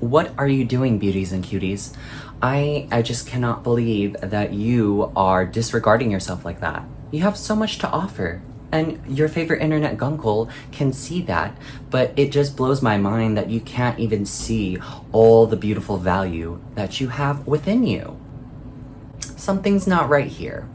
What are you doing, beauties and cuties? I just cannot believe that you are disregarding yourself like that. You have so much to offer. And your favorite internet guncle can see that, but it just blows my mind that you can't even see all the beautiful value that you have within you. Something's not right here.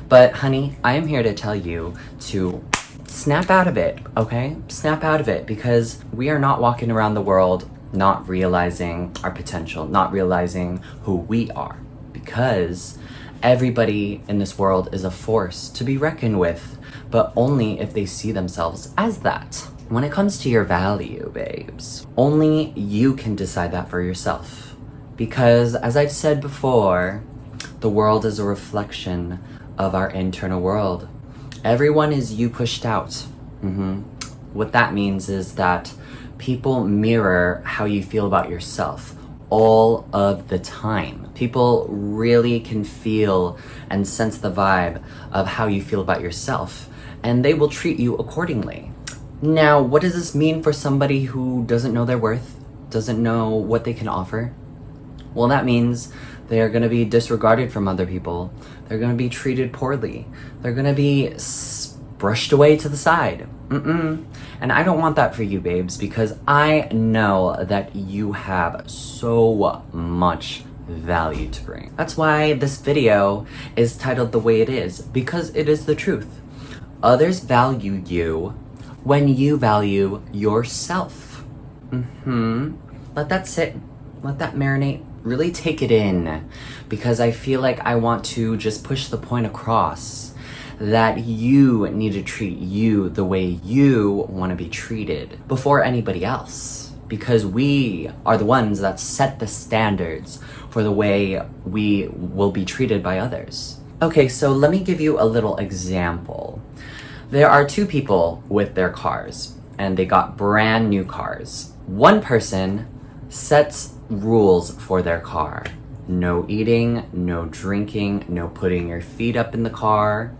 But honey, I am here to tell you to snap out of it, okay? Snap out of it, because we are not walking around the world not realizing our potential, not realizing who we are, because everybody in this world is a force to be reckoned with, but only if they see themselves as that. When it comes to your value, babes, only you can decide that for yourself. Because as I've said before, the world is a reflection of our internal world. Everyone is you pushed out. What that means is that people mirror how you feel about yourself all of the time. People really can feel and sense the vibe of how you feel about yourself, and they will treat you accordingly. Now, what does this mean for somebody who doesn't know their worth, doesn't know what they can offer? Well, that means they're gonna be disregarded from other people. They're gonna be treated poorly. They're gonna be brushed away to the side. And I don't want that for you, babes, because I know that you have so much value to bring. That's why this video is titled the way it is, because it is the truth. Others value you when you value yourself. Let that sit, let that marinate, really take it in, because I feel like I want to just push the point across that you need to treat you the way you want to be treated before anybody else, because we are the ones that set the standards for the way we will be treated by others. Okay, so let me give you a little example. There are two people with their cars, and they got brand new cars. One person sets rules for their car. No eating, no drinking, no putting your feet up in the car.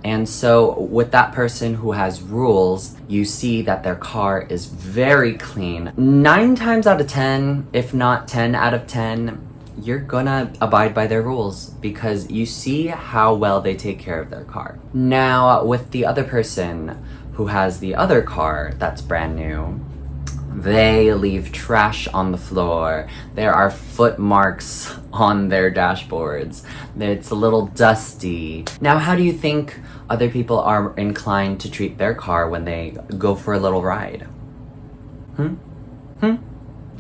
And so with that person who has rules, you see that their car is very clean. 9 times out of 10, if not 10 out of 10, you're gonna abide by their rules because you see how well they take care of their car. Now, with the other person who has the other car that's brand new, they leave trash on the floor. There are foot marks on their dashboards. It's a little dusty. Now, how do you think other people are inclined to treat their car when they go for a little ride?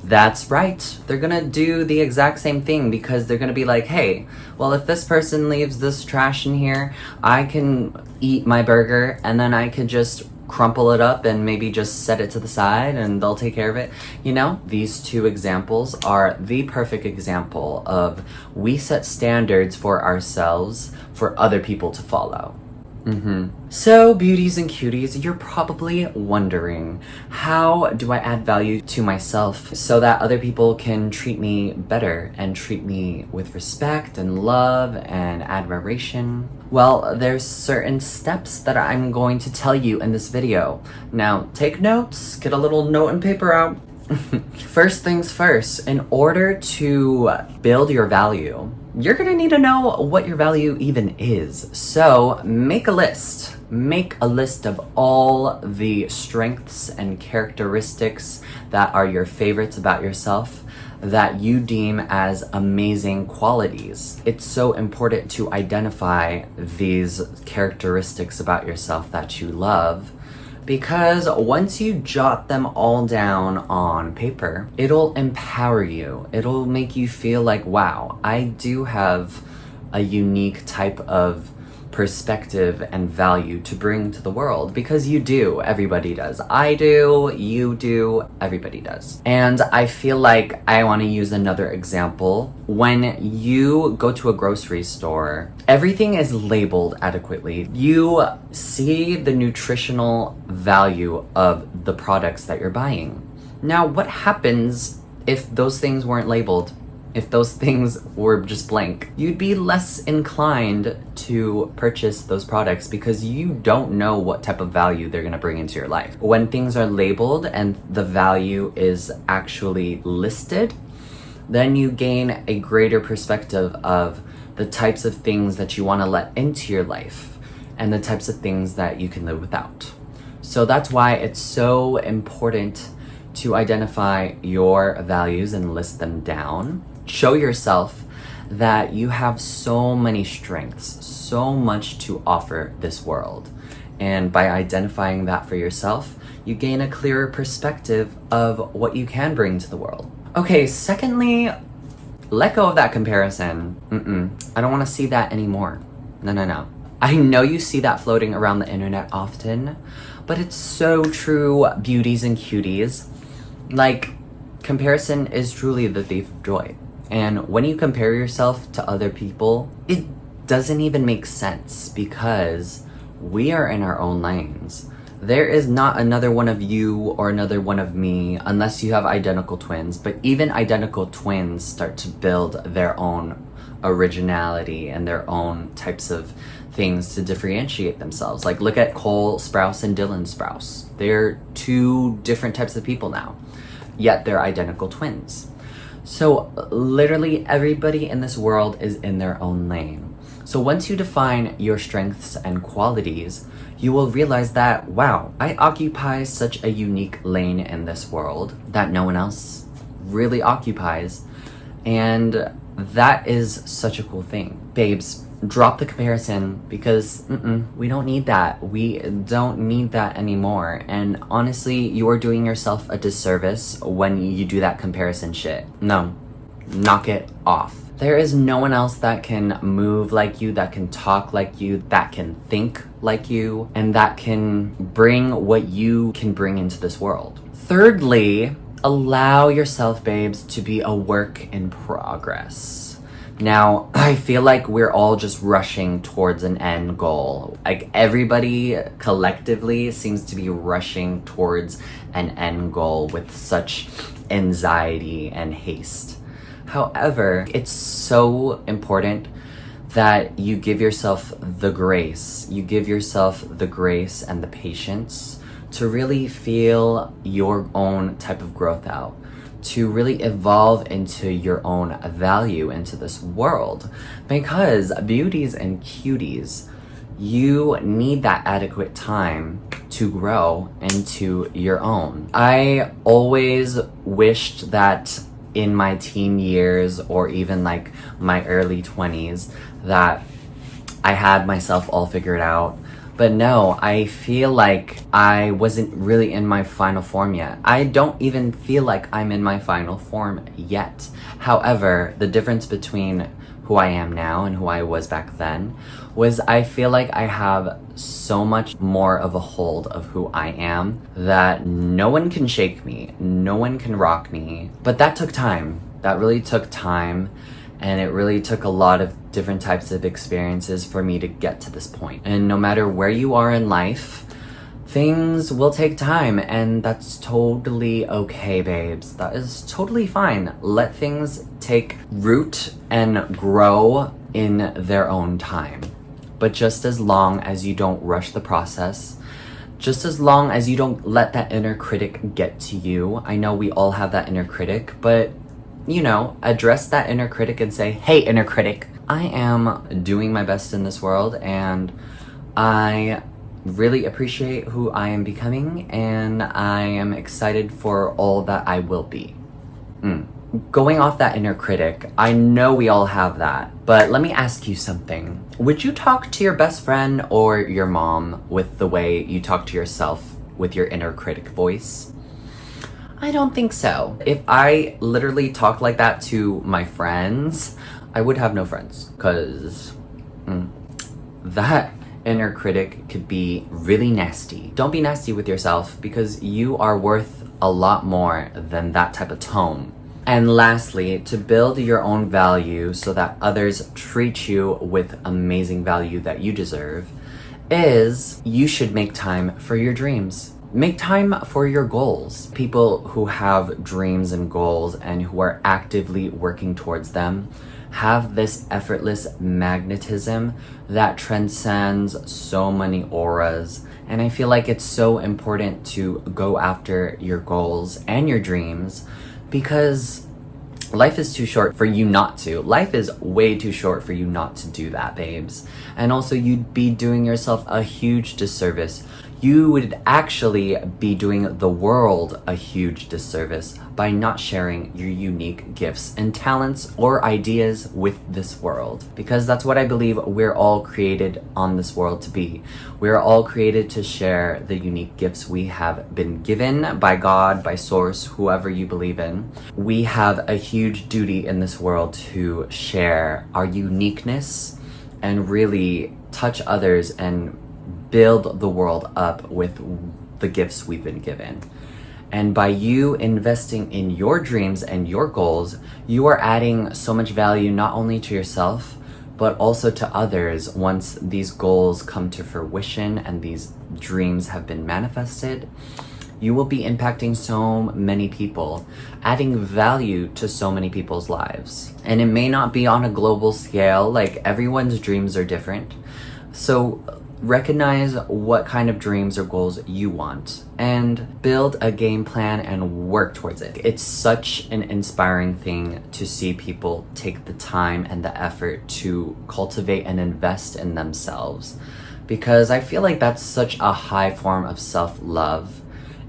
That's right. They're gonna do the exact same thing, because they're gonna be like, hey, well, if this person leaves this trash in here, I can eat my burger and then I could just crumple it up and maybe just set it to the side and they'll take care of it. You know, these two examples are the perfect example of we set standards for ourselves for other people to follow. So, beauties and cuties, you're probably wondering, how do I add value to myself so that other people can treat me better and treat me with respect and love and admiration? Well, there's certain steps that I'm going to tell you in this video. Now, take notes, get a little note and paper out. First things first, in order to build your value, you're gonna need to know what your value even is. So make a list. Make a list of all the strengths and characteristics that are your favorites about yourself, that you deem as amazing qualities. It's so important to identify these characteristics about yourself that you love, because once you jot them all down on paper, it'll empower you. It'll make you feel like, wow, I do have a unique type of perspective and value to bring to the world, because you do. Everybody does. I do, you do, everybody does. And I feel like I want to use another example. When you go to a grocery store, everything is labeled adequately. You see the nutritional value of the products that you're buying. Now, what happens if those things weren't labeled? if those things were just blank, you'd be less inclined to purchase those products because you don't know what type of value they're gonna bring into your life. When things are labeled and the value is actually listed, then you gain a greater perspective of the types of things that you wanna let into your life and the types of things that you can live without. So that's why it's so important to identify your values and list them down. Show yourself that you have so many strengths, so much to offer this world. And by identifying that for yourself, you gain a clearer perspective of what you can bring to the world. Okay, secondly, let go of that comparison. I don't want to see that anymore. No. I know you see that floating around the internet often, but it's so true, beauties and cuties. Like, comparison is truly the thief of joy. And when you compare yourself to other people, it doesn't even make sense because we are in our own lanes. There is not another one of you or another one of me unless you have identical twins, but even identical twins start to build their own originality and their own types of things to differentiate themselves. Like, look at Cole Sprouse and Dylan Sprouse. They're two different types of people now, yet they're identical twins. So literally everybody in this world is in their own lane. So once you define your strengths and qualities, you will realize that, wow, I occupy such a unique lane in this world that no one else really occupies. And that is such a cool thing. Babes, drop the comparison because we don't need that. We don't need that anymore. And honestly, you are doing yourself a disservice when you do that comparison shit. No, knock it off. There is no one else that can move like you, that can talk like you, that can think like you, and that can bring what you can bring into this world. Thirdly, allow yourself, babes, to be a work in progress. Now, I feel like we're all just rushing towards an end goal. Like, everybody collectively seems to be rushing towards an end goal with such anxiety and haste. However, it's so important that you give yourself the grace. You give yourself the grace and the patience to really feel your own type of growth out, to really evolve into your own value into this world. Because beauties and cuties, you need that adequate time to grow into your own. I always wished that in my teen years or even like my early 20s that I had myself all figured out. But no, I feel like I wasn't really in my final form yet. I don't even feel like I'm in my final form yet. However, the difference between who I am now and who I was back then was I feel like I have so much more of a hold of who I am that no one can shake me, no one can rock me. But that took time. That really took time. And it really took a lot of different types of experiences for me to get to this point. And no matter where you are in life, things will take time, and that's totally okay, babes. That is totally fine. Let things take root and grow in their own time. But just as long as you don't rush the process, just as long as you don't let that inner critic get to you. I know we all have that inner critic, but you know, address that inner critic and say, hey, inner critic, I am doing my best in this world and I really appreciate who I am becoming and I am excited for all that I will be. Going off that inner critic, I know we all have that, but let me ask you something. Would you talk to your best friend or your mom with the way you talk to yourself with your inner critic voice? I don't think so. If I literally talk like that to my friends, I would have no friends, because that inner critic could be really nasty. Don't be nasty with yourself because you are worth a lot more than that type of tone. And lastly, to build your own value so that others treat you with amazing value that you deserve, is you should make time for your dreams. Make time for your goals. People who have dreams and goals and who are actively working towards them have this effortless magnetism that transcends so many auras. And I feel like it's so important to go after your goals and your dreams because life is too short for you not to. Life is way too short for you not to do that, babes. And also, you'd be doing yourself a huge disservice. You would actually be doing the world a huge disservice by not sharing your unique gifts and talents or ideas with this world. Because that's what I believe we're all created on this world to be. We're all created to share the unique gifts we have been given by God, by Source, whoever you believe in. We have a huge duty in this world to share our uniqueness and really touch others and build the world up with the gifts we've been given. And by you investing in your dreams and your goals, you are adding so much value not only to yourself, but also to others once these goals come to fruition and these dreams have been manifested. You will be impacting so many people, adding value to so many people's lives. And it may not be on a global scale, like everyone's dreams are different. So recognize what kind of dreams or goals you want and build a game plan and work towards it. It's such an inspiring thing to see people take the time and the effort to cultivate and invest in themselves, because I feel like that's such a high form of self-love,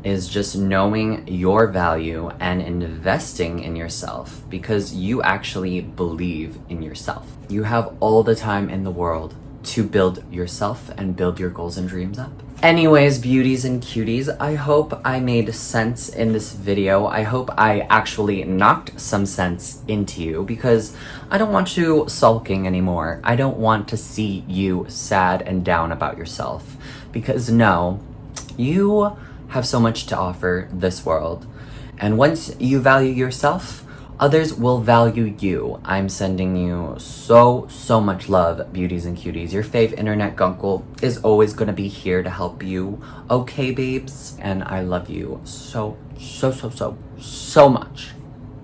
is just knowing your value and investing in yourself because you actually believe in yourself. You have all the time in the world to build yourself and build your goals and dreams up. Anyways, beauties and cuties, I hope I made sense in this video. I hope I actually knocked some sense into you because I don't want you sulking anymore. I don't want to see you sad and down about yourself because no, you have so much to offer this world. And once you value yourself, others will value you. I'm sending you so much love, beauties and cuties. Your fave internet guncle is always gonna be here to help you. Okay, babes? And I love you so much.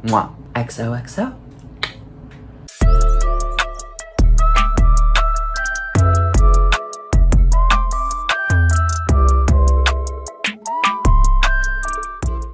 Mwah. XOXO.